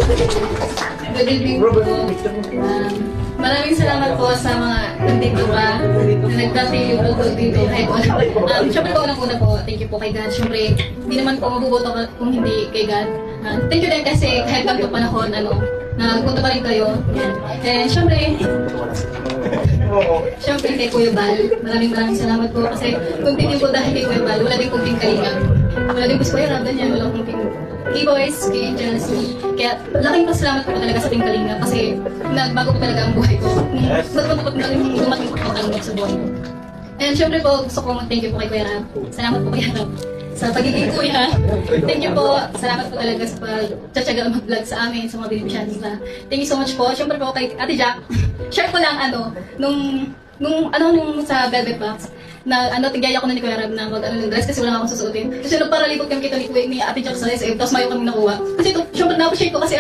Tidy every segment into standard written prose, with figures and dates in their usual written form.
Good evening po. Maraming salamat po sa mga nandito pa na nagtatiliw po dito kahit wala. Siyempre po unang-una po, thank you po kay God. Siyempre, hindi naman po mabubuto kung hindi kay God. Thank you din kasi kahit ganito panahon, nagpunta pa rin kayo. And siyempre kay Kuya Bal, maraming salamat po kasi kung hindi po dahil kay Kuya Bal, wala din kunting kalinga. Wala din po sa Kuya Rab, ganyan, wala kunting kay boys, kay Angels. Kaya laking pasalamat po talaga sa ating kalinga kasi nagbago po talaga ang buhay ko. Dumating po ang sa buhay ko. And syempre po, gusto ko mag-thank you po kay Kuya Rab. Salamat po Kuya Rab sa pagiging kuya. Thank you po. Salamat po talaga sa pagtsatsaga mag-vlog sa amin, sa mga beneficiaries. Thank you so much po. Syempre po kay Ate Jack. Share ko lang nung sa Velvet Box na tigaya ko na ni Kuya Rab na ng dress kasi wala akong susuotin. Kasi nagparalipot kami kita ni Ate Jack sa SM, tapos mayo kami nakuha. Kasi ito, syempre na-appreciate ko kasi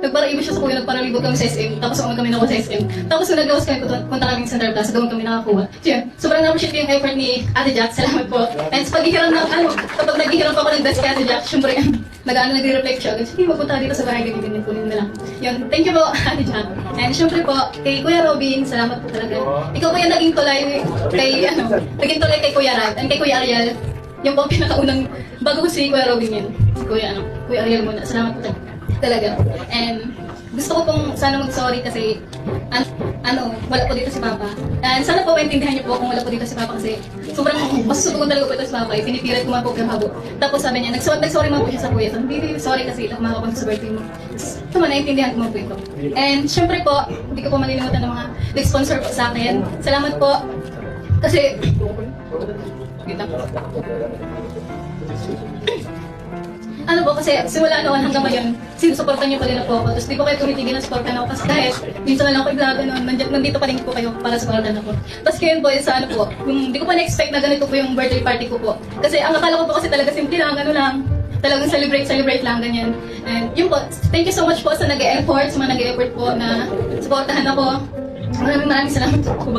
nagparalibot siya sa kuya, nagparalibot kami sa SM, tapos kami nakuha sa SM. Tapos nung nagawas kami, punta kami sa Center Plus, doon kami nakakuha. So yun, sobrang na-appreciate ko yung effort ni Ate Jack, salamat po. And sa paghihiram kapag naghihiram pa ako ng dress kay Ate Jack, syempre, nag-reflect siya. Sige, magpunta dito sa bahay, ganyan, kunin na lang. Yun, thank you po, Ate Jack. And syempre po, kay Kuya Robin, salamat po talaga. Ikaw po yung naging tulay kay Kuya Rab, and kay Kuya Ariel. Yung po pinakaunang, bago ko si Kuya Robin yan. Kuya Ariel muna, salamat po talaga. And gusto ko pong sana mag-sorry kasi wala po dito si Papa. And sana po maintindihan niyo po kung wala po dito si Papa kasi sobrang masusubukan talaga po ito si Papa. Pinipilit ko man po kaya habo. Tapos sabi niya, nag-sorry man po siya sa kuya. Sabi, sorry kasi kumakapunta sa birthday mo. Tama, naiintindihan ko man po ito. And syempre po, hindi ko po malilimutan ng mga nag-sponsor po sa akin. Salamat po. Kasi, kasi simula noon hanggang ngayon, sinusuportan niyo pa rin po ako. Tapos di ko kayo tumitigil na supportan ako kasi kahit minsan na lang ako i-vlog, nandito pa rin po kayo para supportan ako. Tapos ngayon po, sa hindi ko pa na-expect na ganito po yung birthday party ko po. Kasi ang akala ko po kasi talaga simple lang, talagang celebrate lang, ganyan. And yun po, thank you so much po sa nag-e-effort, sa mga nag-e-effort po na supportahan ako. Maraming salamat po.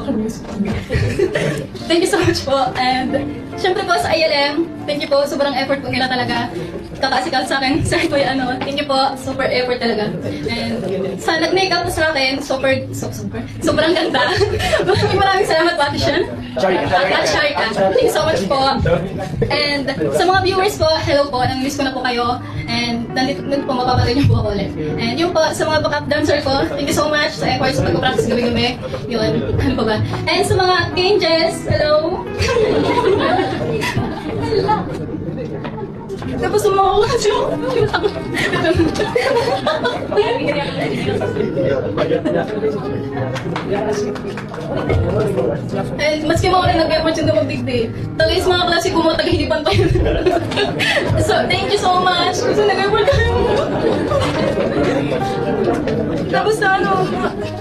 Thank you so much po. And syempre po sa ILM, thank you po. Sobrang effort po nila talaga. Kakasikat sa akin. Sorry po thank you po. Super effort talaga. And sa nag-makeup po sa akin, sobrang ganda. Maraming salamat po, Ate Sean. At Sharika. Thank you so much po. And sa mga viewers po, hello po. Nang-miss ko na po kayo. And nandito po, mapapatay niyo po ako ulit. And yun po, sa mga backup dancer ko, thank you so much sa effort sa pag-practice gabi-gabi. Yun, ano pa ba? And sa mga angels, hello! Tapos sumawa ko siya. And maski mga rin nag-effort yung dumagdigdi. Tagay sa mga klase ko mga tagahidipan pa yun. So, thank you so much. Kasi nag-effort kayo. Tapos na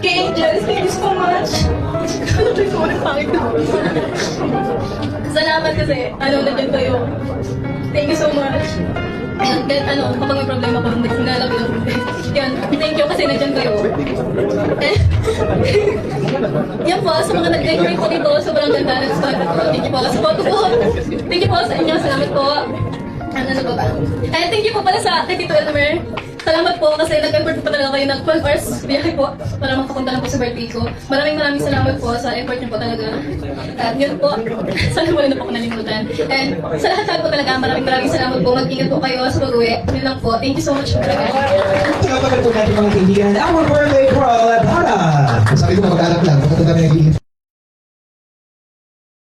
kay Angels, thank you so much. Ano ba yung mga pangit na? Salamat kasi, nandiyan kayo. Thank you so much. And then, kapag may problema ko, naglalapit ako. Yan, thank you kasi nandiyan kayo. Yan po, sa mga nag-decorate ko dito, sobrang ganda. Thank you po sa photo po. Thank you po sa inyo, salamat po. Ano ba ba? And thank you po pala sa kay Tito Elmer. Salamat po kasi nag-effort po talaga kayo ng 12 hours biyahe po para makapunta lang po sa birthday ko. Maraming salamat po sa effort niyo po talaga. At yun po, sana wala na po ako nalimutan. And sa lahat po talaga, maraming salamat po. Mag-ingat po kayo sa pag-uwi. Yun lang po. Thank you so much po talaga. Salamat po natin mga kaibigan. Our birthday crawl at Hana. Sabi ko mag-alap lang.